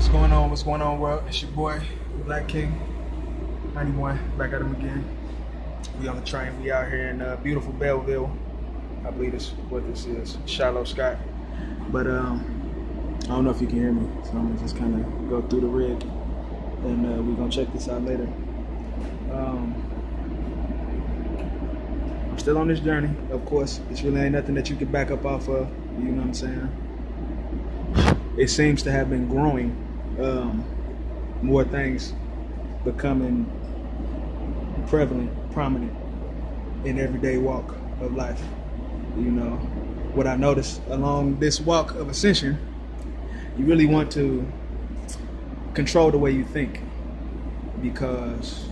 What's going on? What's going on, world? It's your boy, Black King 91. Back at him again. We on the train. We out here in beautiful Belleville. I believe this what this is. Shallow Scott. But I don't know if you can hear me, so I'm gonna just kind of go through the rig, and we're gonna check this out later. I'm still on this journey, of course. It's really ain't nothing that you can back up off of. You know what I'm saying? It seems to have been growing. More things becoming prevalent, prominent in everyday walk of life. You know, what I noticed along this walk of ascension, you really want to control the way you think, because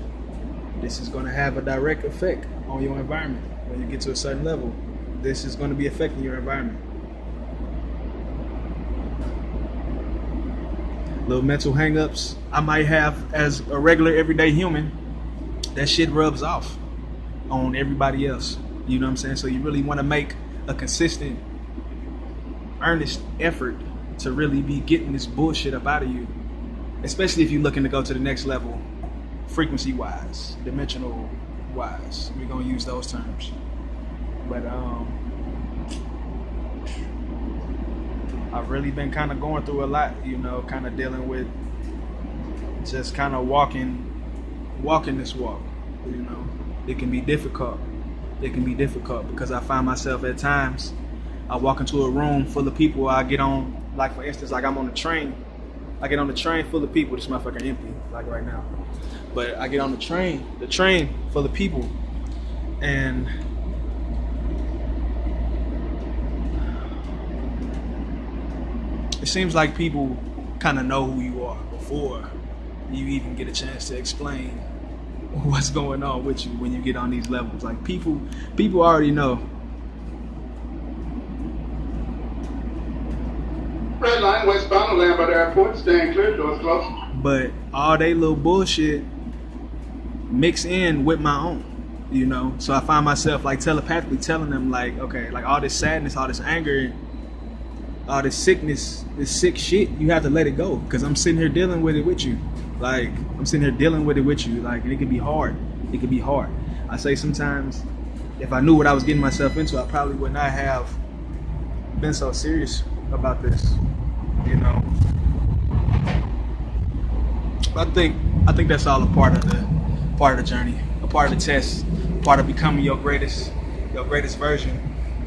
this is going to have a direct effect on your environment. When you get to a certain level, this is going to be affecting your environment. Little mental hang-ups I might have as a regular everyday human, that shit rubs off on everybody else. You know what I'm saying? So you really want to make a consistent, earnest effort to really be getting this bullshit up out of you, especially if you're looking to go to the next level, frequency-wise, dimensional-wise. We're going to use those terms. But I've really been kind of going through a lot, you know, kind of dealing with just kind of walking this walk, you know. It can be difficult. It can be difficult because I find myself at times, I walk into a room full of people, I get on, like for instance, like I'm on the train. I get on the train full of people. This motherfucker empty, like right now. But I get on the train full of people, and it seems like people kind of know who you are before you even get a chance to explain what's going on with you when you get on these levels. Like people already know. Red line, westbound, land by the airport, staying clear, doors closed. But all they little bullshit mix in with my own, you know? So I find myself like telepathically telling them like, okay, like all this sadness, all this anger, all this sickness, this sick shit, you have to let it go, because I'm sitting here dealing with it with you. Like, I'm sitting here dealing with it with you. Like, and it can be hard. It can be hard. I say sometimes, if I knew what I was getting myself into, I probably would not have been so serious about this, you know. But I think that's all a part of the journey, a part of the test, a part of becoming your greatest version,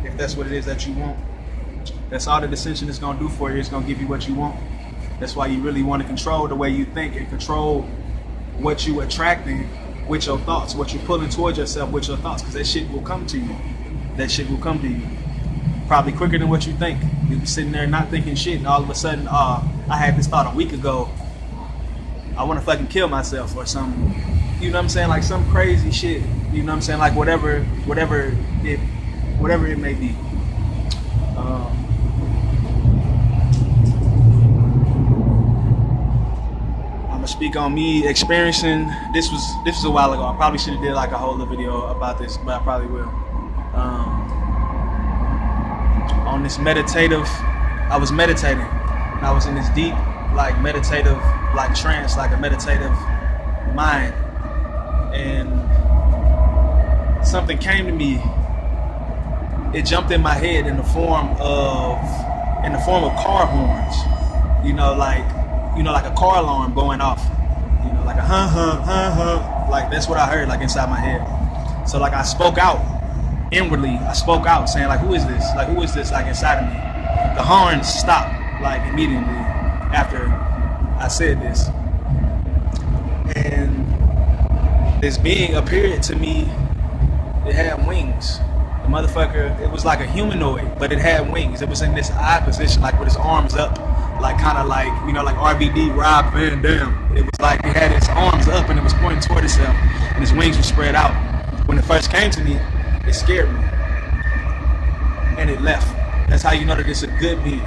if that's what it is that you want. That's all the ascension is going to do for you. It's going to give you what you want. That's why you really want to control the way you think and control what you attracting with your thoughts, what you're pulling towards yourself with your thoughts, because that shit will come to you. That shit will come to you. Probably quicker than what you think. You'll be sitting there not thinking shit, and all of a sudden, I had this thought a week ago. I want to fucking kill myself or something. You know what I'm saying? Like some crazy shit. You know what I'm saying? Like whatever it may be. Speak on me experiencing this was a while ago. I probably should have did like a whole video about this, but I probably will. On this meditative, I was meditating, and I was in this deep like meditative like trance, like a meditative mind, and something came to me. It jumped in my head in the form of car horns, you know, like a car alarm going off, you know, like a huh, like that's what I heard, like inside my head. So like I spoke out inwardly. I spoke out saying like, who is this? Like who is this? Like inside of me. The horns stopped like immediately after I said this, and this being appeared to me. It had wings. The motherfucker, it was like a humanoid, but it had wings. It was in this eye position, like with his arms up. Like kind of like, you know, like RBD, Rob Van Dam. It was like it had its arms up and it was pointing toward itself, and its wings were spread out. When it first came to me, it scared me, and it left. That's how you know that it's a good being.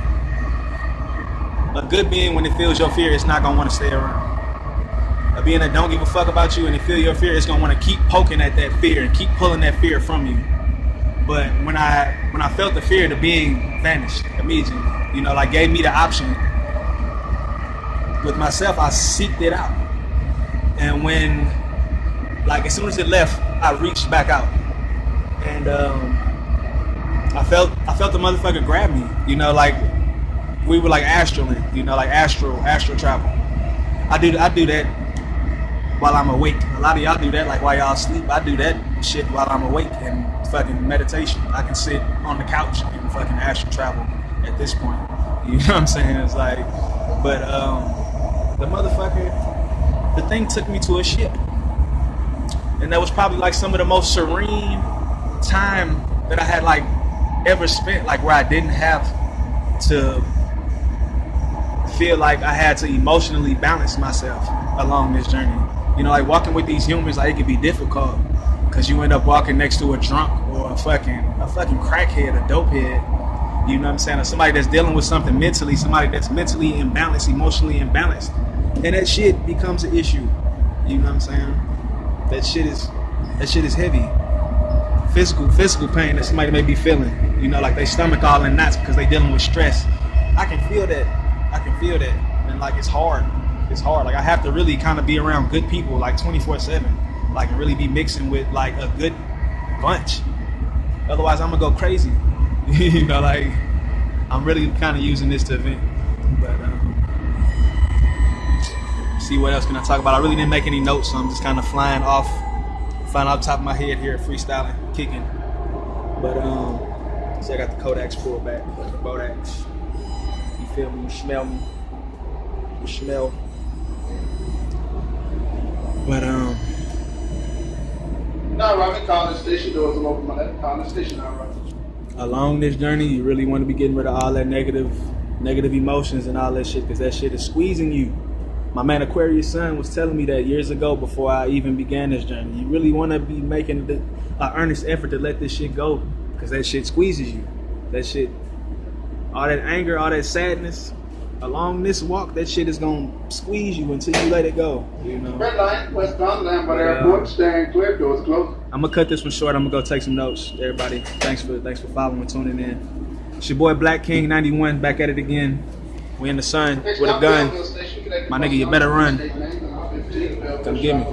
A good being, when it feels your fear, it's not gonna want to stay around. A being that don't give a fuck about you and it feel your fear, it's gonna want to keep poking at that fear and keep pulling that fear from you. But when I felt the fear, the being vanished immediately. You know, like gave me the option with myself, I seeked it out. And when, like, as soon as it left, I reached back out. And I felt the motherfucker grab me, you know, like we were like astraling, you know, like astral travel. I do that while I'm awake. A lot of y'all do that like while y'all sleep. I do that shit while I'm awake and fucking meditation. I can sit on the couch and fucking astral travel at this point. You know what I'm saying? It's like, but the motherfucker, the thing took me to a ship. And that was probably like some of the most serene time that I had like ever spent, like where I didn't have to feel like I had to emotionally balance myself along this journey. You know, like walking with these humans, like it could be difficult because you end up walking next to a drunk or a fucking crackhead, a dopehead. You know what I'm saying? Or somebody that's dealing with something mentally, somebody that's mentally imbalanced, emotionally imbalanced, and that shit becomes an issue. You know what I'm saying? That shit is heavy. Physical pain that somebody may be feeling. You know, like they stomach all in knots because they dealing with stress. I can feel that. And like it's hard. Like I have to really kind of be around good people like 24/7. Like and really be mixing with like a good bunch. Otherwise I'm gonna go crazy. You know, like I'm really kind of using this to vent. But see what else can I talk about? I really didn't make any notes, so I'm just kind of flying off top of my head here, freestyling, kicking. But see, I got the Kodaks pulled back, the Bodaks. You feel me? You smell me? You smell? But No, Robin, calling the station doors will open my left. Calling the station now, Robin. Along this journey, you really want to be getting rid of all that negative emotions and all that shit, because that shit is squeezing you. My man Aquarius Sun was telling me that years ago before I even began this journey. You really want to be making an earnest effort to let this shit go, because that shit squeezes you. That shit, all that anger, all that sadness, along this walk, that shit is going to squeeze you until you let it go, you know. Red line, westbound Lambert Airport, staying clear, doors closed. I'm going to cut this one short. I'm going to go take some notes. Everybody, thanks for following and tuning in. It's your boy Black King 91, back at it again. We in the sun with a gun. My nigga, you better run. Come get me.